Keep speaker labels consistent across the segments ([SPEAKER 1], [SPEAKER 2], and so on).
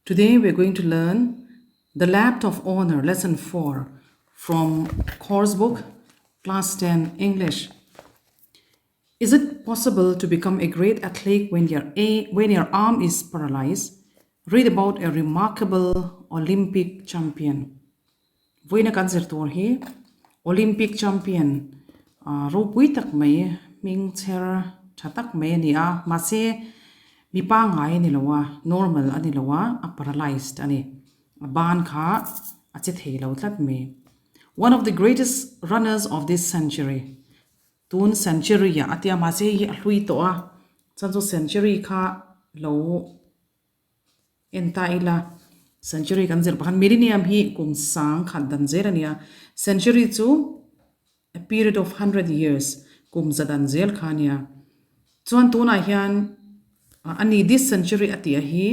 [SPEAKER 1] Today we're going to learn the Lap of Honor, Lesson 4 from course book, Class 10 English. Is it possible to become a great athlete when your arm is paralyzed? Read about a remarkable Olympic champion. Voina kan zirtur hi Olympic champion rupui tak mai ming cher thatak mai ni a mase mi pa ngai ni lawa normal ani lawa a paralyzed ani ban kha a che thei lo tlat me. One of the greatest runners of this century. Tun century ya atia mase hi a hlui to a chanzo century kha lo entaila century kan zer pahan millennium hi kum sang khat dan zer ania century chu a period of 100 years kum zadan zel khania chuan tuna hian ani this century atia hi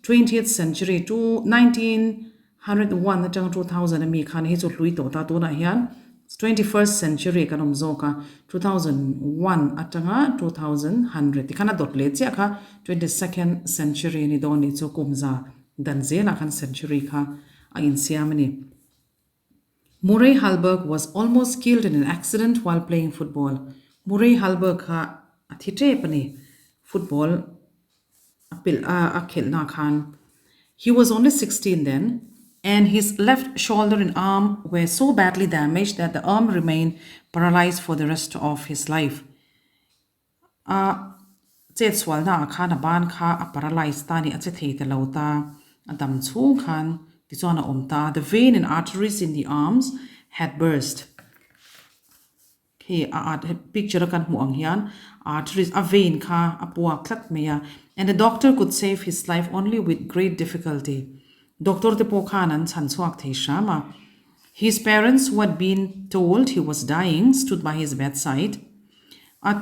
[SPEAKER 1] 20th century to 1901 atang 2000 mi khan hi chu hlui to ta tuna hian 21st century kanom zoka 2001 atanga 2100 tikana dot le che kha 22nd century ni doni chu kumza dan zela khan century kha a in siam ni. Murray Halberg was almost killed in an accident while playing football. Murray Halberg kha athite pani football apil a khelna khan. He was only 16 then, and his left shoulder and arm were so badly damaged that the arm remained paralyzed for the rest of his life. Chet swalna khan a ban kha a paralyzed ta ni a che thei te lo ta adam chung khan ti chuan a om ta. The vein and arteries in the arms had burst. Okay, a picture kan hmuang hian arteries a vein kha a puak thlat meya, and the doctor could save his life only with great difficulty. Doctor te po khanan chan chuak thei shama. His parents, who had been told he was dying, stood by his bedside.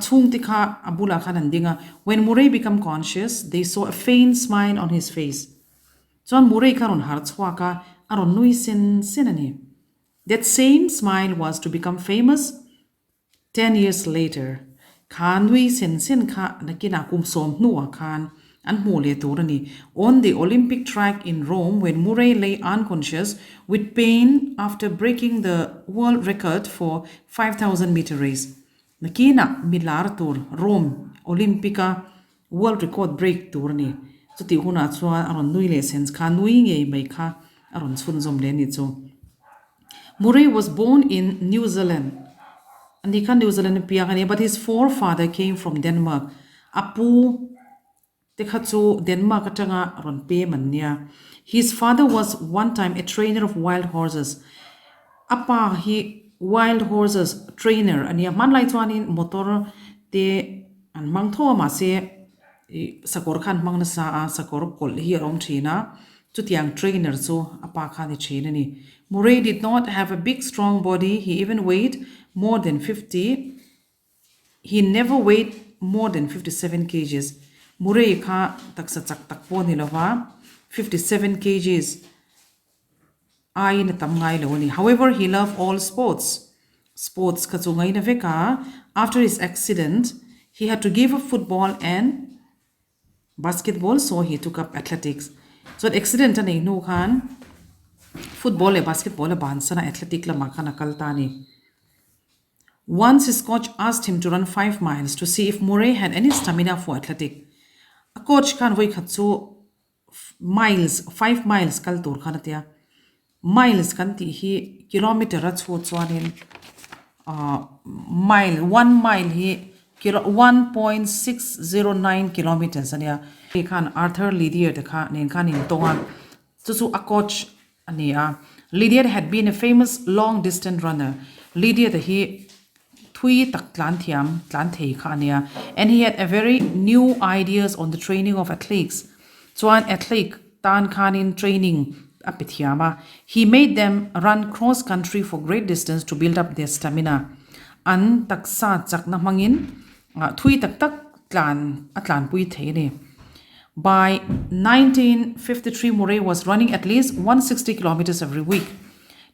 [SPEAKER 1] Chung tikha abula khanan dinga. When Murray became conscious, they saw a faint smile on his face. Chuan Murray karon har chhuaka aron nui sin sinani. That same smile was to become famous 10 years later. Khan nui sin sin kha nakina kum som nuwa khan an mole turani on the Olympic track in Rome when Murray lay unconscious with pain after breaking the world record for 5,000 meter race. Nakina milar tur Rome Olympica world record break turani. Chuti huna chua aron nui le sense kha nui nge mai kha aron chun zom le ni chu. Murray was born in New Zealand. And he can New Zealand piangani, but his forefather came from Denmark. Apu tekhachu Denmark atanga ron pe mania. His father was one time a trainer of wild horses. Apa he wild horses trainer ania manlai chuanin motor te an mangtho ma se sakor khan mangna sa sakor kol hi rom thina chutiang trainer so apa khan ni chinani. Murray did not have a big strong body. He even weighed more than 50. He never weighed more than 57 kgs. Murray kha taksa chak takpo ni lawa 57 kgs. Ai na tam ngai lo ni. However, he loved all sports. Sports ka chungai na veka. After his accident, he had to give up football and basketball, so he took up athletics. So the accident ani no khan football and basketball ban sana athletic la makana kaltani. Once his coach asked him to run 5 miles to see if Murray had any stamina for athletic. A coach can voi khatsu miles 5 miles kal tur khanatia miles kan ti hi kilometer a chu chuanin mile 1 mile hi 1.609 kilometers ania khan Arthur Lydiard de kha nen khan in tongan chu a coach ania. Lydiard had been a famous long distance runner. Lydiard hi thui tak tlan thiam tlan thei khania, and he had a very new ideas on the training of athletes. Chuan athlete tan khanin training apithiama. He made them run cross country for great distance to build up their stamina. An taksa chak na mangin thui tak tak tlan atlan pui thei ni. By 1953, Murray was running at least 160 kilometers every week.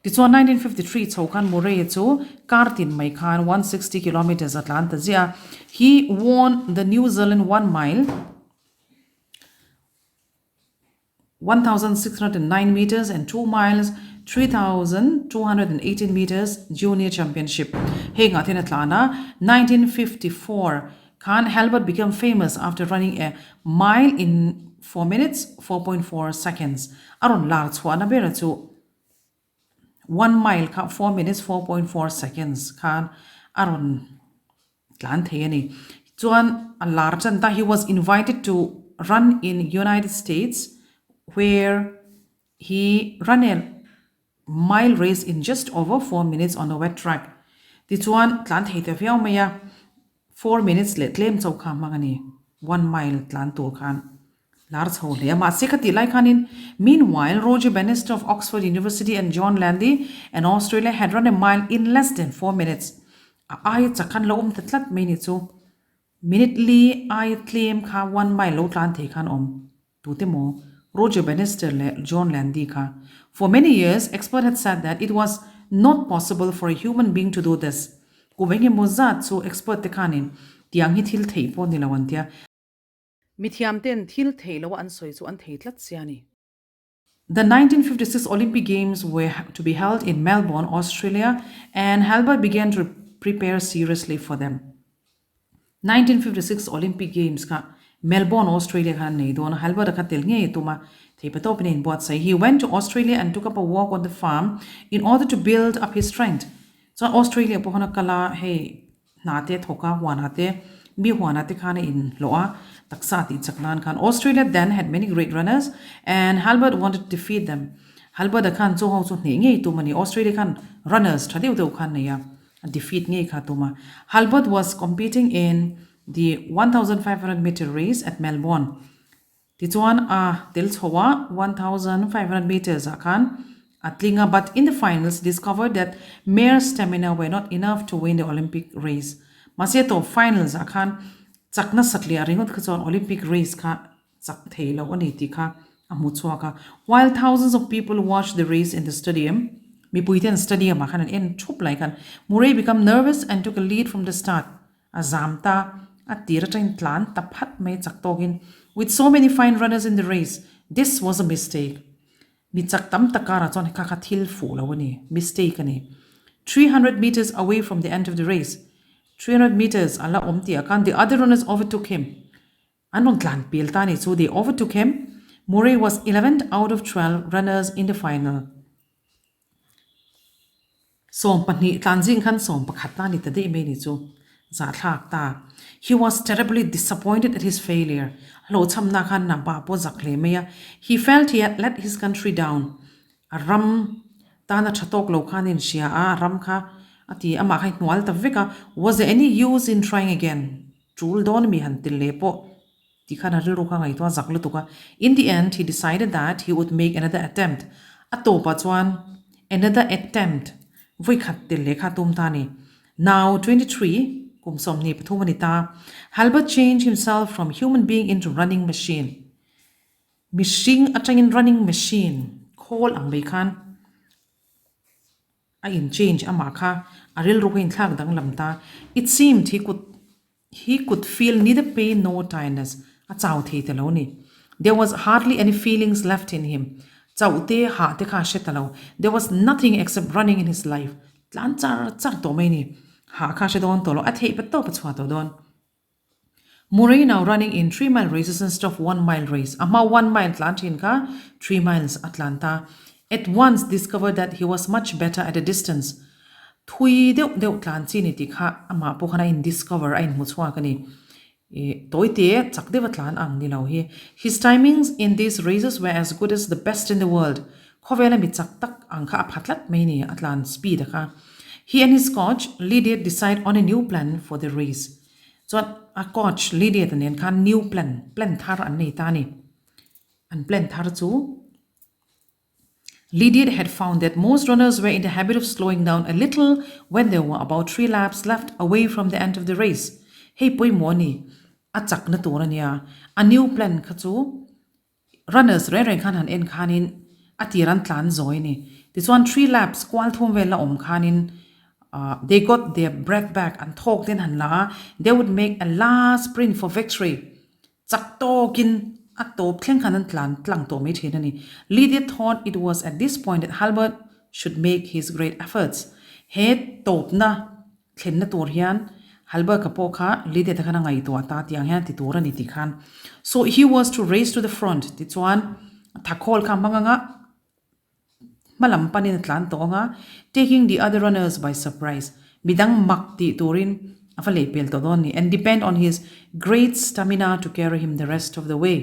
[SPEAKER 1] Tichuan 1953 chaukan Murray chu kartin mai khan 160 kilometers Atlanta zia. He won the New Zealand 1 mile 1,609 meters and 2 miles, 3,218 meters junior championship. Hey nga Atlanta, 1954. Khan Halbert became famous after running a mile in 4 minutes, 4.4 seconds. Aron large one abera to 1 mile 4 minutes, 4.4 seconds. Khan Aron Tlan Thayani. Chuan a large and he was invited to run in United States where he ran a mile race in just over 4 minutes on a wet track. Ti chuan tlan thei te fiao maya 4 minutes le claim chau kha mangani 1 mile tlan tur khan lar chho le ma sekati lai khanin. Meanwhile, Roger Bannister of Oxford University and John Landy in Australia had run a mile in less than 4 minutes. Ai chakhan lo tatlat me ni chu minutely I claim kha 1 mile lo tlan thei khan tu te mo Roger Bannister le John Landy kha. For many years, experts had said that it was not possible for a human being to do this. Kubengi mozat so expert te khanin tiang hi thil thei po nilawantia mithiam ten thil thei lo an soi chu an thei tlat siani. The 1956 Olympic Games were to be held in Melbourne, Australia, and Halbert began to prepare seriously for them. 1956 Olympic Games ka Melbourne, Australia khan nei don Halbert ka tel nge tuma theipato pinin bot sai. He went to Australia and took up a walk on the farm in order to build up his strength. So Australia pohana kala hey nate thoka wanate mi wanate khane in loa taksati chaknan khan. Australia then had many great runners and Halbert wanted to defeat them. Halbert khan so how so nge tu mani Australia khan runners thadeu tu khan ne ya defeat nge kha tuma. Halbert was competing in the 1,500 meter race at Melbourne. Tituan tel chowa 1,500 meters khan atlinga, but in the finals discovered that mere stamina were not enough to win the Olympic race. Maseto finals khan chakna satli aringot khachon Olympic race kha chak theilo ani ti kha amuchwa ka. While thousands of people watched the race in the stadium, Mipuiten stadium khan en thup lai khan Murray became nervous and took a lead from the start. Azamta atira train tlan taphat me chaktogin. With so many fine runners in the race, this was a mistake. Michaktam takara chon kakathil fulawani mistake ani. 300 meters away from the end of the race, 300 meters ala omti akan the other runners overtook him. Anon tlan piltani, so they overtook him. Murray was 11th out of 12 runners in the final. Som pani tlanjing khan som pakhatani tade me ni chu za thak ta. He was terribly disappointed at his failure. Lo chamna khan na ba po zakle meya. He felt he had let his country down. Ram ta na chatok lo khan in shia ram kha ati ama khai nwal ta veka. Was there any use in trying again? Chul don mi han til lepo. Ti khan ri ro kha ngai to zaklu tuka. In the end, he decided that he would make another attempt. Atopa chuan another attempt. Voi khat til le kha tum tani. Now 23 kumsomni pathumanita, Halbert changed himself from human being into running machine. Mishing atangin running machine. Call ang khan ayin change amaka aril rukin thak dang lamta. It seemed he could feel neither pain nor tiredness. Achau the taloni. There was hardly any feelings left in him. Chaute ha te kha shetalo. There was nothing except running in his life. Tlan char chak domeni. Ha kha shedon tolo athe pato pachwa to don. Murray now running in 3-mile races instead of 1-mile race. Ama 1 mile Atlantin ka 3 miles Atlanta. At once discovered that he was much better at a distance. Thui deu Atlantin ti kha ama po khana in discover ain muchwa kani. Toite chakde watlan ang nilaw hi. His timings in these races were as good as the best in the world. Khovela mi chaktak ang kha aphatlat maini Atlan speed ka. He and his coach Lydiat decide on a new plan for the race. So a coach Lydiat and kan new plan thar an nei tani. And plan thar chu Lydiat had found that most runners were in the habit of slowing down a little when there were about 3 laps left away from the end of the race. Hey poi moni achak na tura niya. A new plan khachu runners re khan han en khanin atiran tlan zoi ni. This one 3 laps kwal thum vela khanin they got their breath back and talked in han la. They would make a last sprint for victory. Chakto kin at top thleng khanan tlang to me thinani. Lydia thought it was at this point that Halbert should make his great efforts. He top na thlen na tur hian Halbert kapo kha Lydia ta khana ngai to ta tiang hian ti tura ni ti khan. So he was to race to the front. Ti chuan thakol kha manganga malam panin tlan to nga taking the other runners by surprise. Bidang makti turin afale pel to don ni and depend on his great stamina to carry him the rest of the way.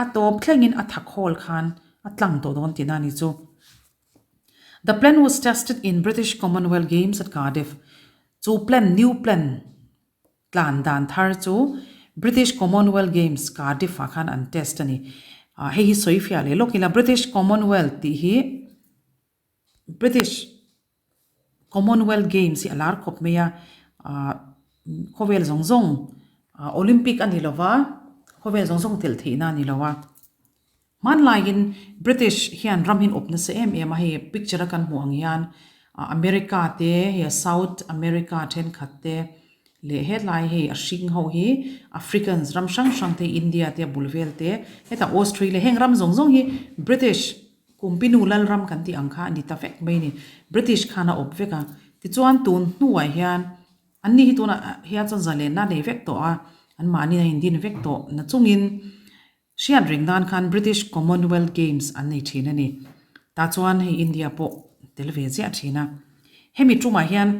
[SPEAKER 1] Atop thlengin athakol khan atlang to don tinani chu. The plan was tested in British Commonwealth Games at Cardiff. Chu new plan tlan dan thar chu British Commonwealth Games Cardiff khan an test ani. He soifia le lokila British Commonwealth ti hi British Commonwealth Games si alar khop meya khovel zongzong Olympic anilowa khovel zongzong tel theina anilowa man lain British hian ramhin opna se em hi picture kan huang hian America te he South America then khatte le headline he ashing ho hi Africans ram shang te India te bulvel te heta Australia heng ram zongzong hi British kumpinu lal ram kan ti angkha ni ta fek mai ni British khana opveka ti chuan tun hnuai hian anni hi tuna hian chon zale na nei vek to a an mani na indin vek to na chungin sian ringdan khan British Commonwealth Games an nei thina ni ta chuan hei India po telve zia thina hemi tuma hian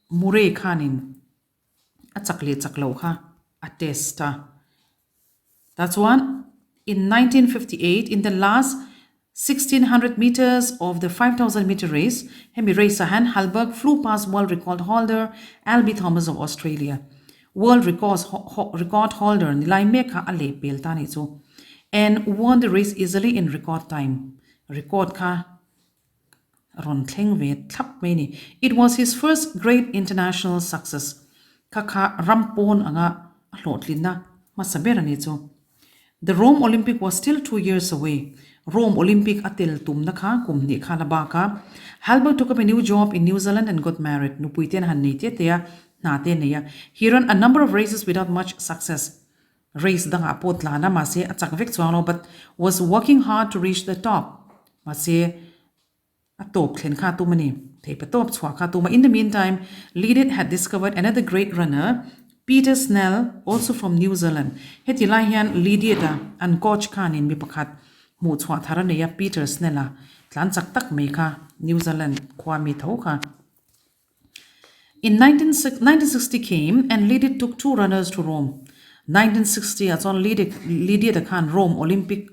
[SPEAKER 1] Murray khanin a chakle chaklo kha a testa ta chuan in 1958 in the last 1600 meters of the 5,000 meter race, Hemi Racehan Halberg flew past world record holder Albie Thomas of Australia. World record holder Nilai Meka Ale Peltani so and won the race easily in record time. Record ka ron thleng ve thlap meni. It was his first great international success. Kaka rampon anga hlotlina masaberani so. The Rome Olympic was still 2 years away. Rome Olympic atil tumna kha kumni khala ba ka Halbert took up a new job in New Zealand and got married. Nupuiten han nei te na te neya. He ran a number of races without much success. Race danga pot lana ma se achak vek chwano but was working hard to reach the top. Ma se atop thlen kha tu mani theipa top chwa kha tu ma. In the meantime, Lydia had discovered another great runner, Peter Snell, also from New Zealand. Heti lai hian Lydia da an coach khan in mi pakhat mu chwa tharaneya Peter Snella tlan chak tak mai kha New Zealand khwa mi tho kha. In 1960 came and Lydia took 2 runners to Rome. 1960 as on Lydia the khan Rome Olympic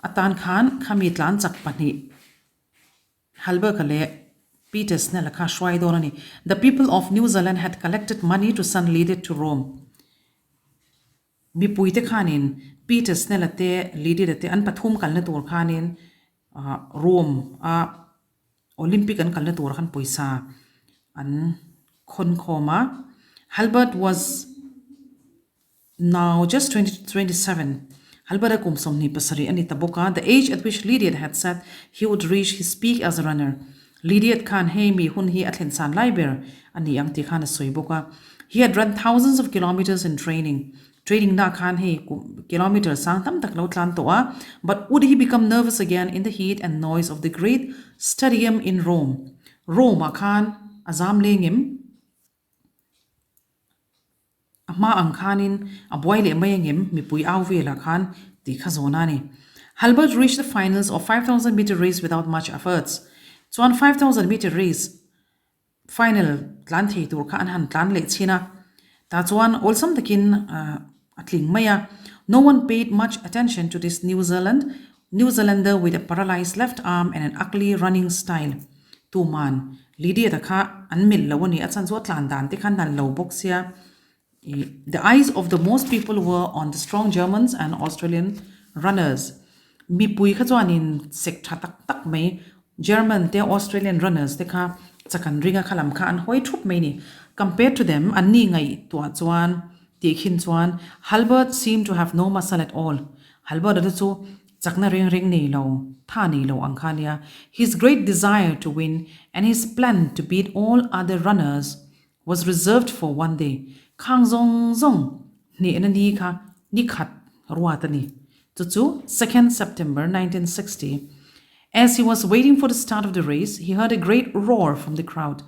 [SPEAKER 1] atan khan khami tlan chak pani Halberg kale Peter Snell kha shwai donani. The people of New Zealand had collected money to send Lydia to Rome. Mi puite khanin Peter Snell te Lydia te an pathum kalna tur khanin Rome Olympic an kalna tur khan poisa an khon khoma. Halbert was now just 27. Halbert kum somni pasari ani taboka the age at which Lydia had said he would reach his peak as a runner. Lydia khan he mi hun hi athen san laiber ani ang ti khan soiboka. He had run thousands of kilometers in training na khan he kilometers sang tam tak lo tlan to but would he become nervous again in the heat and noise of the great stadium in Rome? Rome khan azam lengim ama ang khanin aboile mayengim mi pui awvela khan ti khazonani. Halbert reached the finals of 5,000 meter race without much efforts. So on 5,000 meter race final tlan thei tur kha an han tlan le china ta chuan olsam takin atling maya. No one paid much attention to this New Zealander with a paralyzed left arm and an ugly running style. Tu man Lydia ta kha an mil lawani atsan zo tlan dan te khan nan lo boxia. The eyes of the most people were on the strong Germans and Australian runners. Mi pui kha chuanin sek tha tak mai German te Australian runners te kha chakan ringa khalam kha an hoi thup mai ni. Compared to them anni ngai tua chuan ti khin chuan Halbert seemed to have no muscle at all. Halbert adu chu chakna ring nei lo tha nei lo angkhania. His great desire to win and his plan to beat all other runners was reserved for one day. Khang zong ni enani kha ni khat ruatani 2nd September 1960. As he was waiting for the start of the race, he heard a great roar from the crowd.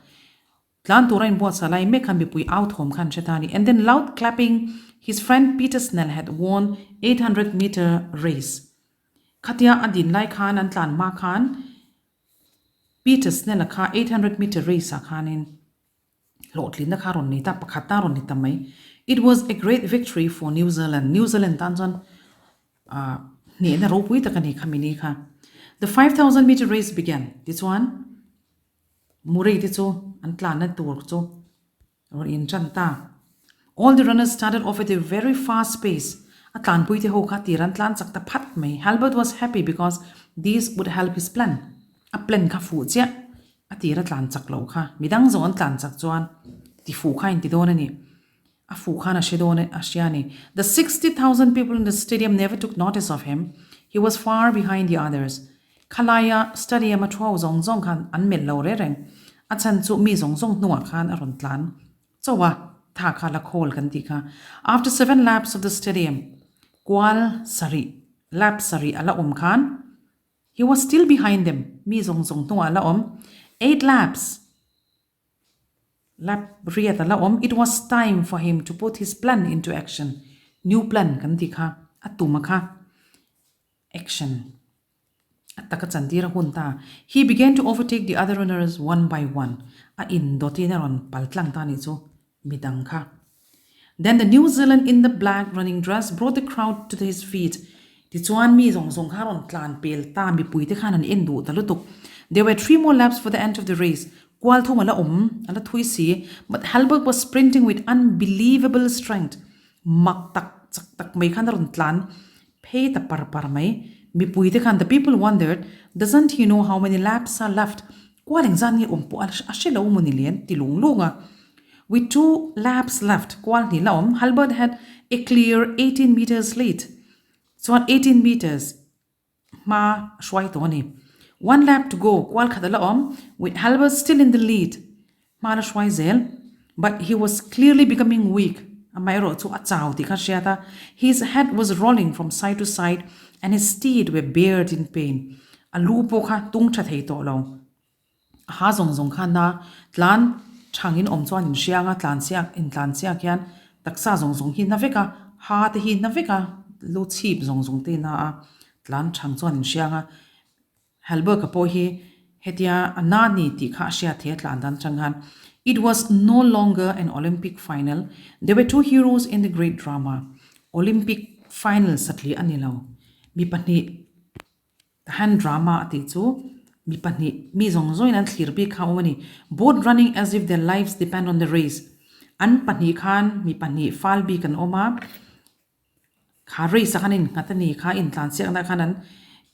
[SPEAKER 1] Tlan tura in buat salai me kan bipui out home kan chetani, and then loud clapping. His friend Peter Snell had won 800-meter race. Katia adin lai khan an tlan ma khan Peter Snell ka 800-meter race khanin. Lotlin na karon ni ta pakhata ron ni tamai. It was a great victory for New Zealand. New Zealand tanzan ni na ropui ta kani khamini kha. The 5,000-meter race began. This one Muray dito ang tlanan turto or in chanta. All the runners started off at a very fast pace. Atlan puite ho katiran tlan sakta pat may. Halbert was happy because this would help his plan. A plan ka fu tia. Atira tlan saklo ka. Midang zon tlan sakjuan. Ti fu ka inti donani. A fu ka na shedone ashiani. The 60,000 people in the stadium never took notice of him. He was far behind the others. Kalaya stadium at Chua Zong Zong kan anmel lo rereng. At san zu mi Zong Zong nuwa kan aron tlan. So ta ka la kol kan tika. After 7 laps of the stadium, lap sari ala kan, he was still behind them. Mi Zong Zong nuwa ala 8 laps. Lap riat ala it was time for him to put his plan into action. New plan kan tika. At tumaka. Action. He began to overtake the other runners one by one. Then the New Zealand in the black running dress brought the crowd to his feet. There were 3 more laps for the end of the race. But Halbert was sprinting with unbelievable strength. The people wondered, doesn't he know how many laps are left? With 2 laps left, Halbert had a clear 18 meters lead. So at 18 meters, 1 lap to go, with Halbert still in the lead. But he was clearly becoming weak. His head was rolling from side to side, and his teeth were bared in pain. Alupo ka tung chathei to lo. Ha zong zong khan na tlan changin omchuan in sianga tlan siak hian taksa zong zong hi naveka ha te hi naveka lu chip zong zong te na tlan changchuan in sianga Halbert ka po hi hetia anani ti kha sia the tlan dan changhan. It was no longer an Olympic final. There were 2 heroes in the great drama. Olympic final satli anilaw. Mi pani hand drama ati chu mi pani mi zong zoi nan thlir bi khawani, both running as if their lives depend on the race. An pani khan mi pani fal bi kan oma kha race khanin ngatani kha in tlan siak na khanan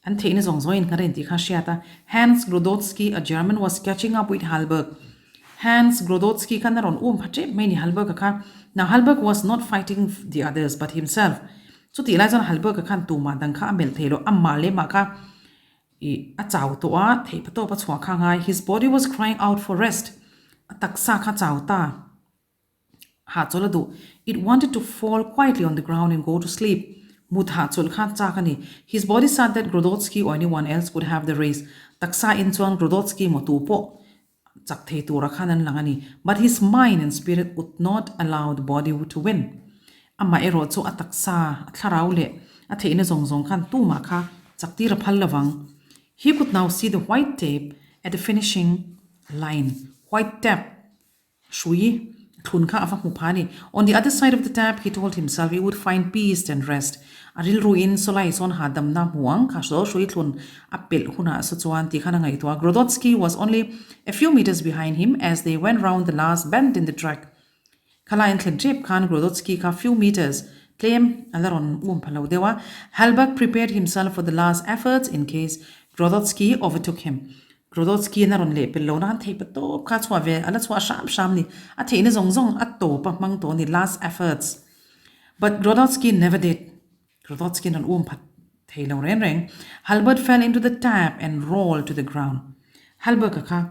[SPEAKER 1] an thein zong zoi in karen ti kha shiata. Hans Grodotsky, a German, was catching up with Halbert. Hans Grodotsky kanaron phache many Halbert ka. Now Halbert was not fighting the others but himself. So ti lai zon Halbert ka khan tu ma dang kha amel thelo amma le ma ka a chaw to a thei pato pa chwa kha ngai. His body was crying out for rest. Taksa kha chaw ta ha choladu. It wanted to fall quietly on the ground and go to sleep. Mutha chol kha cha kani. His body said that Grodotsky or anyone else would have the race. Taksa in chuan Grodotsky mo tu po chak thei tura khanan langani. But his mind and spirit would not allow the body to win. Amma ero chu ataksa atharau le atheina zong zong khan tu ma kha chakti ra phal lawang. He could now see the white tape at the finishing line. White tape shui thun kha afa mupani. On the other side of the tap, he told himself he would find peace and rest. Aril ruin solai son hadam na huang kha so shui thun apel huna so chuan ti khana ngai to. Grodotsky was only a few meters behind him as they went round the last bend in the track. Kalayan Klenjip Khan Grodotsky ka few meters. Claim alaron palo dewa. Halbert prepared himself for the last efforts in case Grodotsky overtook him. Grodotsky naron le pelo na thei pato kha chwa ve ala chwa sham ni a theina zong zong at to pa mang to ni last efforts. But Grodotsky never did. Grodotsky nan phat thei lo ren reng. Halbert fell into the tap and rolled to the ground. Halbert ka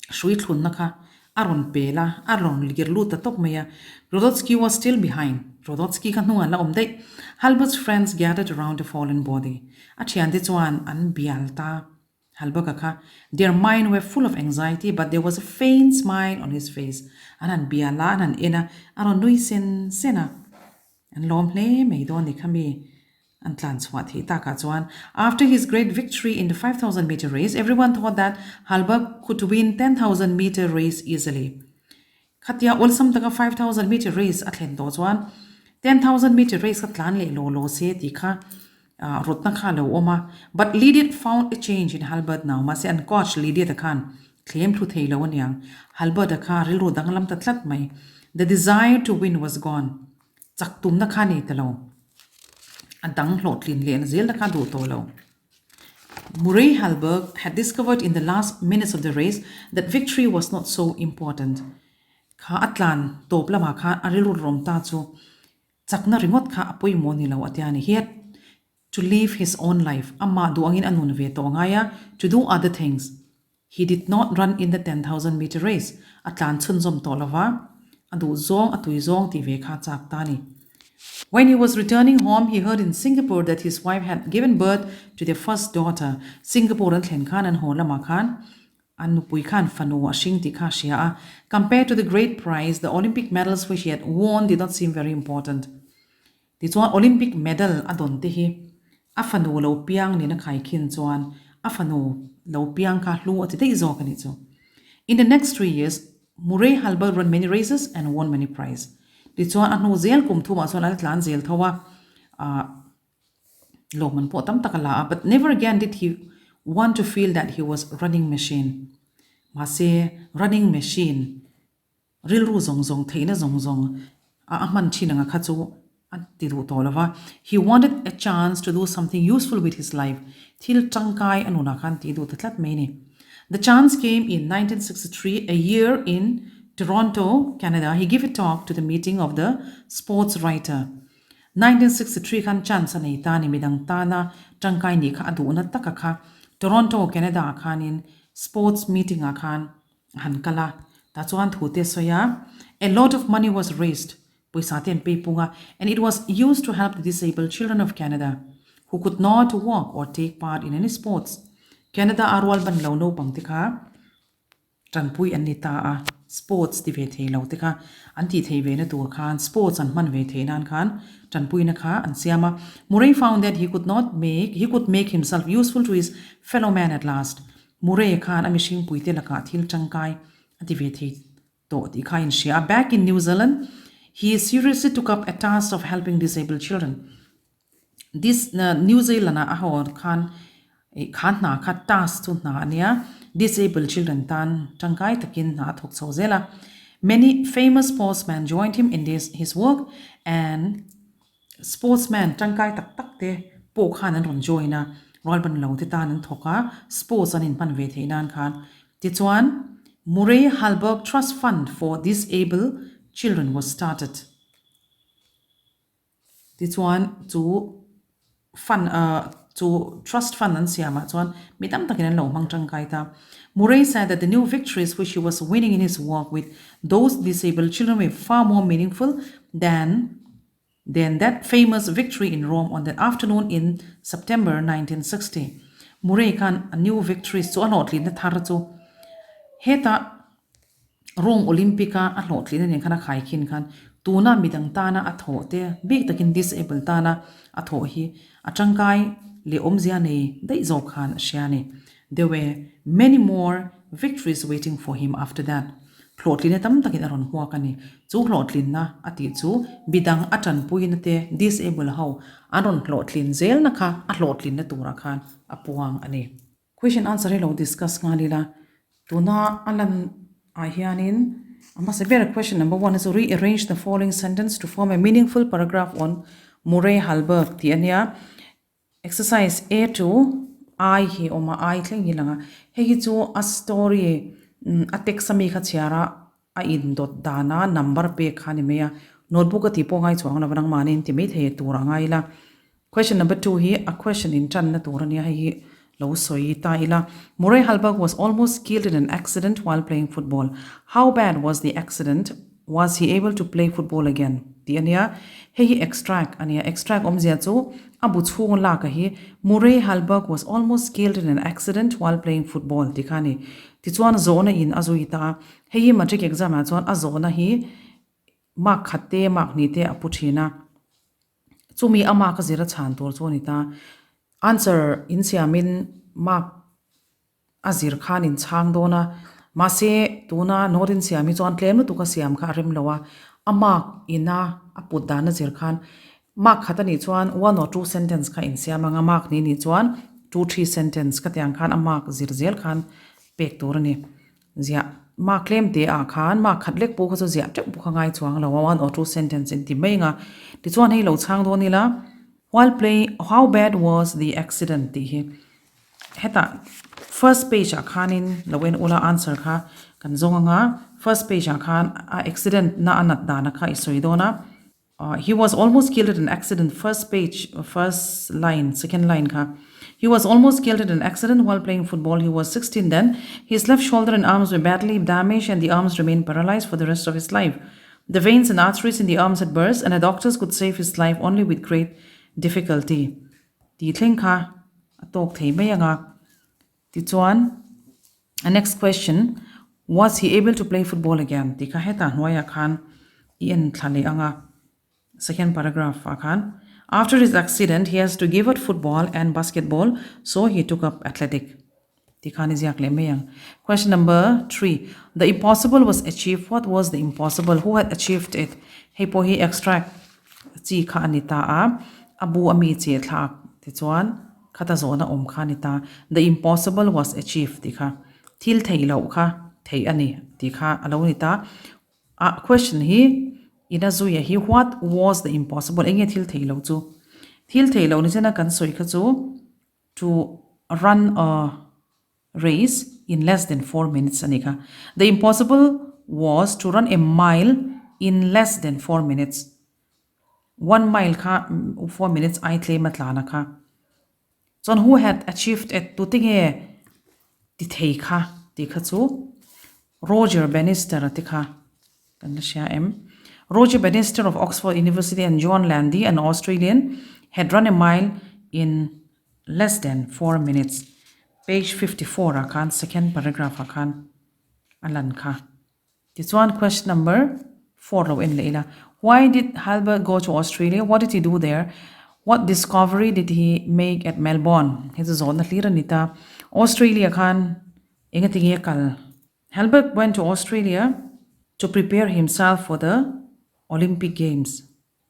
[SPEAKER 1] shui thun na kha aron pela aron ligirluta tok maya. Rodotsky was still behind. Rodotsky kan hnuan la omdei. Halbert's friends gathered around the fallen body. Achiante chuan an bialta. Halberga their mind were full of anxiety, but there was a faint smile on his face. Anan biala anan ena aron nui sen sena. And lom hle me don kami. After his great victory in the 5,000 meter race, everyone thought that Halberg could win 10,000 meter race easily. Khatya olsam taka 5,000 meter race atlen do chuan 10,000 meter race katlan le lo se ti kha rotna kha lo oma, but Lydiat found a change in Halberg now. Mase an coach Lydiat khan claim to thei lo anyang Halberg kha rilro danglam tatlat mai. The desire to win was gone. Chaktum na kha ni talo. Murray Halberg had discovered in the last minutes of the race that victory was not so important. Kha atlan topla ma kha arilur rom ta chu chakna ringot kha apoi moni lo atiani. He had to live his own life. Amma duangin anun ve to ngaya to do other things. He did not run in the 10,000 meter race. Atlan chunzom tolava adu zong atui zong ti ve kha chak tani. When he was returning home, he heard in Singapore that his wife had given birth to their first daughter. Singapore and Khan and Hola Makan and Nupui Khan Fanu Ashing Tikashia. Compared to the great prize, the Olympic medals which he had won did not seem very important. This one Olympic medal adontihi afanu lo piang ni na kai kin chuan afanu lo piang ka hlu ati te izo kanito. In the next 3 years, Murray Halberg ran many races and won many prizes. Di chuan anu zel kum thuma chuan atlan zel thawa loman po tam takala, but never again did he want to feel that he was running machine. Mase running machine ril ru zong zong theina zong zong man china nga khachu antidu tolava. He wanted a chance to do something useful with his life. Thil changkai anuna khan ti du tatlat meni. The chance came in 1963, a year in Toronto, Canada. He gave a talk to the meeting of the sports writer. 1963 kan chance anei tani midang tana changkai ni kha adu na takakha Toronto, Canada khanin sports meeting akhan hankala ta chuan thute soya. A lot of money was raised poisa ten pepunga, and it was used to help the disabled children of Canada who could not walk or take part in any sports. Canada arwal ban lo no pangtika Zorinpuii anita sports di ve thei lo tika anti thei ve na tur khan sports an man ve thei nan khan Zorinpuii na kha an siama. Murray found that he could make himself useful to his fellow man at last. Murray khan amishing puite laka thil changkai anti ve thei to di kha in shia. Back in New Zealand, he seriously took up a task of helping disabled children. This New Zealand ahor khan na kha task tu na ania disabled children tan changkai takin na thok chozela. Many famous sportsmen joined him in his work, and sportsmen changkai tak tak te po khan an ron joina rol ban lo te tan an thoka sports an in pan ve theinan khan ti chuan Murray Halberg Trust Fund for Disabled Children was started. Ti chuan chu fund to trust fund and siama chuan mitam takin an lo mang changkai ta. Murray said that the new victories which he was winning in his work with those disabled children were far more meaningful than that famous victory in Rome on that afternoon in September 1960. Murray kan a new victories so alotli na tharchu heta Rome Olympica alotli na khana khai khin khan tuna midang tana athote big takin disabled tana atho hi achangkai le omzia nei dai zo khan shiani. There were many more victories waiting for him after that. Hlotlin tam takin aron huakani chu hlotlin na ati chu bidang Zorinpuii na te disabled how aron hlotlin zel na kha a hlotlin na tura khan apuang ani. Question answer hello discuss ngalila tuna alan ahianin. Must have a question. Number 1 is to rearrange the following sentence to form a meaningful paragraph on Murray Halberg. Tiania exercise A2 I he oma I tling hilanga he chu a story a text sami kha chiara a in dot dana number pe khani meya notebook ati po ngai chuang na warang manin ti me the tura ngai la. Question number 2 he a question in chan na tura nia he lo soi ta ila Murray Halberg was almost killed in an accident while playing football. How bad was the accident? Was he able to play football again? Ti ania he extract ania extract omzia chu abu chung la ka hi Murray Halberg was almost killed in an accident while playing football tikani ti chuan zona in azuita he matric exam a chuan azona hi mark khatte mark ni te aputhina chumi ama ka zira chan tor chonita answer in siamin mark azir khan in chang dona ma se tuna norin siami chuan tlem tu ka siam kha rem lawa amak ina aput dana zir khan mark khatani chuan 1 or 2 sentence kha in siam anga mark ni chuan 2-3 sentence ka tyang khan amak zirzel khan pek tur ni zia mark claim te a khan mark khatlek pu kha chu zia tek bu khangai chuang lawa 1 or 2 sentence in ti mainga ti chuan hei lo chang do ni la while playing how bad was the accident ti hi heta first page a khanin lowen ula answer kha kan zonga first page a khan a accident na anat dana kha isoidona he was almost killed in an accident first page first line second line kha he was almost killed in an accident while playing football. He was 16 then. His left shoulder and arms were badly damaged and the arms remained paralyzed for the rest of his life. The veins and arteries in the arms had burst and the doctors could save his life only with great difficulty. Ti thleng kha atok thei mai anga ti chuan next question, was he able to play football again? Ti kha heta hnuaia khan in thlale anga second paragraph khan after his accident he has to give up football and basketball so he took up athletic. Ti khan is yak le meyang. Question number 3, the impossible was achieved. What was the impossible? Who had achieved it? Hei po hi extract chi kha anita a abu ami che thak ti chuan khata zona om khanita the impossible was achieved ti kha thil thei lo kha thei ani ti kha alo ni ta a question hi ina zuya hi what was the impossible enge thil thei lo chu thil thei lo ni chena kan soi kha chu to run a race in less than 4 minutes ani kha the impossible was to run a mile in less than 4 minutes 1 mile kha 4 minutes ai tle matlana kha John who had achieved it to tinge ti thei kha ti kha chu Roger Bannister ti kha kan sia em Roger Bannister of Oxford University and John Landy an Australian had run a mile in less than 4 minutes page 54 akan second paragraph akan alan kha ti chuan question number 4 lo en leila why did Halberg go to Australia what did he do there What discovery did he make at Melbourne? His zone clear nita Australia khan engati kal. Halberg went to Australia to prepare himself for the Olympic Games.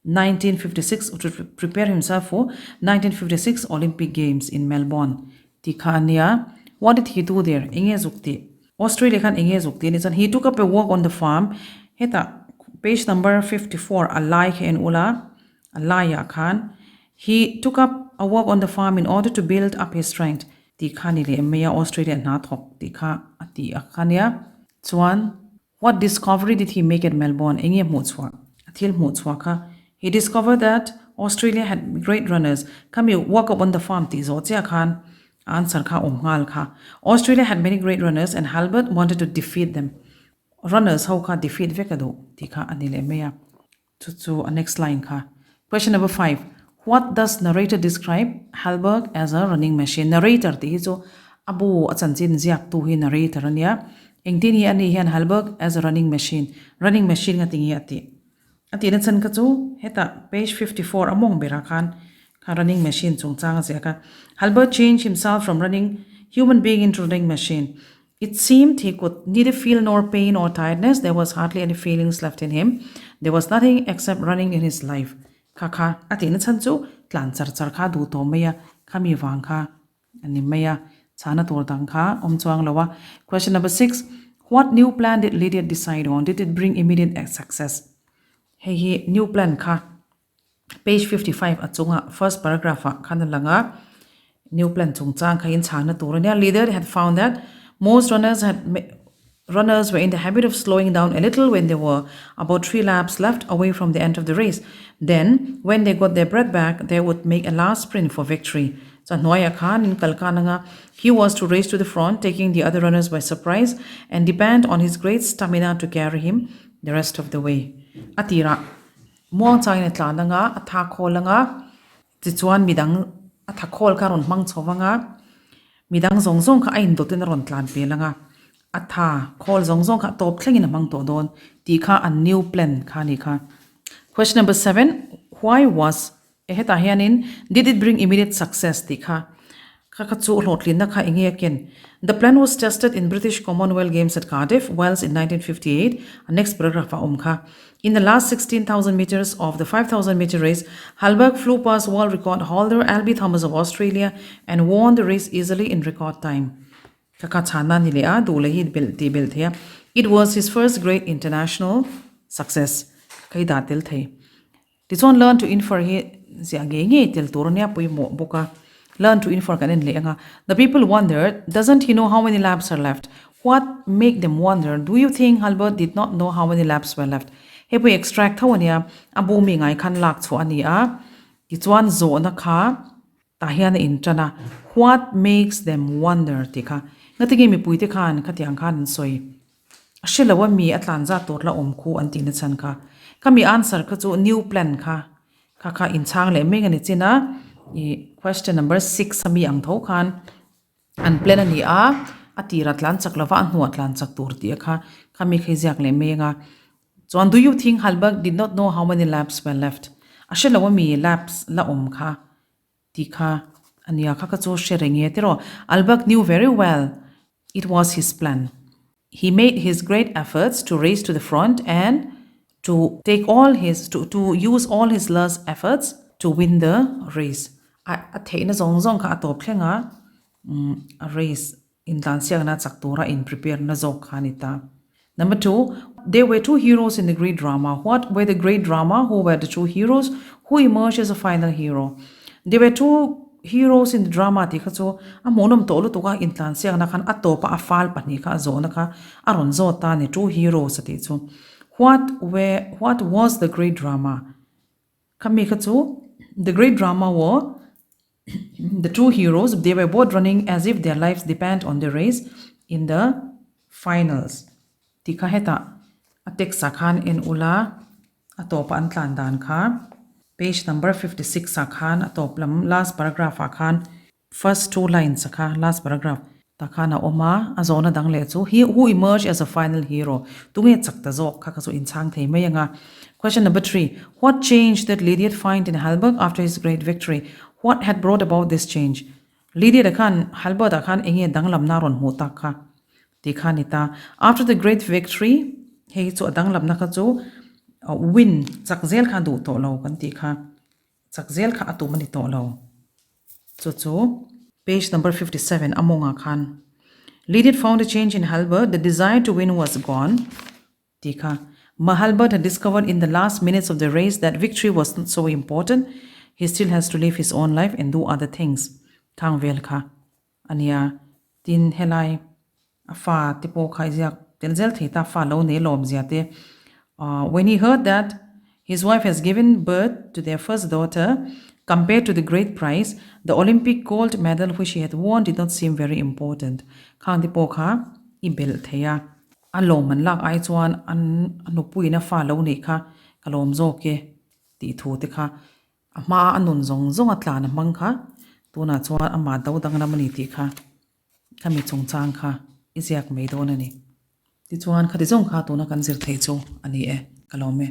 [SPEAKER 1] 1956 to prepare himself for 1956 Olympic Games in Melbourne. Tikania, what did he do there? Enge zukti. Australia khan enge zukti ni he took up a work on the farm. Heta page number 54 alai hen ula alaya khan He took up a work on the farm in order to build up his strength. Ti khani le meya Australia na thok ti kha ati akhania chuan what discovery did he make at Melbourne enge mu chwa athil mu chwa kha he discovered that Australia had great runners come you walk up on the farm ti zo cha khan answer kha omngal kha Australia had many great runners and Halberg wanted to defeat them runners how kha defeat vekadu ti kha anile meya chu next line kha question number 5 What does narrator describe Halberg as a running machine? Narrator ti zo abu achanchin ziak tu hi narrator ania engtin hi ani hian Halberg as a running machine. Running machine nga tingi ati na chan ka chu heta page 54 among bera khan ka running machine chung chang ase ka Halberg changed himself from running human being into running machine. It seemed he could neither feel nor pain or tiredness. There was hardly any feelings left in him. There was nothing except running in his life. Kaka atin chan chu tlan char kha du to meya khami wang kha ani meya chana tor dang kha chuang lawa question number 6 what new plan did Lydia decide on did it bring immediate success hey new plan kha page 55 achunga first paragraph khan langa new plan chung chang kha in chana tor nia Lydia had found that most runners were in the habit of slowing down a little when there were about 3 laps left away from the end of the race. Then, when they got their breath back, they would make a last sprint for victory. cha hnuaia khan in kalkananga he was to race to the front, taking the other runners by surprise and depend on his great stamina to carry him the rest of the way. Atira muang chaina tlananga atha kholanga tichuan midang atha khol ka ron mang chowanga midang zongjong kha ain dotin ron tlan pelanga atha khol zongjong kha top thlengin mang to don ti kha a new plan kha ni kha. Question number 7. Why was eheta hianin did it bring immediate success ti kha chu hlotlin na kha ingekin. The plan was tested in British Commonwealth Games at Cardiff, Wales in 1958. Next paragraph kha. In the last 16,000 meters of the 5,000 meter race, Hallberg flew past world record holder Albie Thomas of Australia and won the race easily in record time. It was his first great international success. This one learn to infer learn to infer the people wondered, doesn't he know how many laps are left? What make them wonder? Do you think Halbert did not know how many laps were left? He we extract hawania abu mi ngai khan lak chu ania this one zo na kha tahian intrana what makes them wonder tika ngatigi mi puite khan khatiang khan soi ashelawa mi atlan za torla omkhu antina chan kha kami answer ka chu new plan kha kha in chang le me ngani china question number 6 sami ang tho khan an plan ani a atira tlan chaklawa hnu atlan chak tur ti kha kami khejak le me nga. So, do you think Hallberg did not know how many laps were left? Ashelawa mi laps la kha tika ania kha ka chu sherenge tero Hallberg knew very well it was his plan. He made his great efforts to race to the front and to take all his to use all his last efforts to win the race. A theina zong kha atop thlenga a race in tansiang na chaktura in prepare na zok khanita. Number 2, there were two heroes in the great drama. What were the great drama? Who were the two heroes? Who emerged as a final hero? There were two heroes in the drama. So, a monum tolu tuka in tansiang na kan atopa a fal panika zona ka aron zota ne two heroes so. What was the great drama? Kamikatsu, the great drama were the two heroes. They were both running as if their lives depend on the race in the finals. Tika heta atek sakhan in ula atop antlan dan kha page number 56 sakhan atop lam last paragraph akhan first two lines kha last paragraph takhana oma azona dangle chu he who emerged as a final hero tunge chakta jok kha chu in chang thei mayanga. Question number 3. What change did Lydiard find in Hallberg after his great victory? What had brought about this change? Lydiard akhan Hallberg akhan enge danglam na ron mu tak kha tikhanita. After the great victory, he so danglam na ka chu win chakzel kha du to lo kan tikha chakzel kha atu mani to lo chu page number 57 amonga khan. Lydiard found a change in Hallberg. The desire to win was gone. Tikha Hallberg had discovered in the last minutes of the race that victory was not so important. He still has to live his own life and do other things. Thang vel kha ania tin helai afa tipo khaizak telzel theta fa lo ne lom ziate. When he heard that his wife has given birth to their first daughter, compared to the great prize, the Olympic gold medal which he had won did not seem very important. Khang tipo kha ibel theya alom man lak ai chuan an anupui na fa lo ni kha kalom zo ke ti thu te kha ama anun zong atlan mang kha tuna chuan ama dau dang na mani ti kha kami chungchang kha isiak meidon ani ti chuan khati jong kha tuna kan zir thei chu ani e kalome.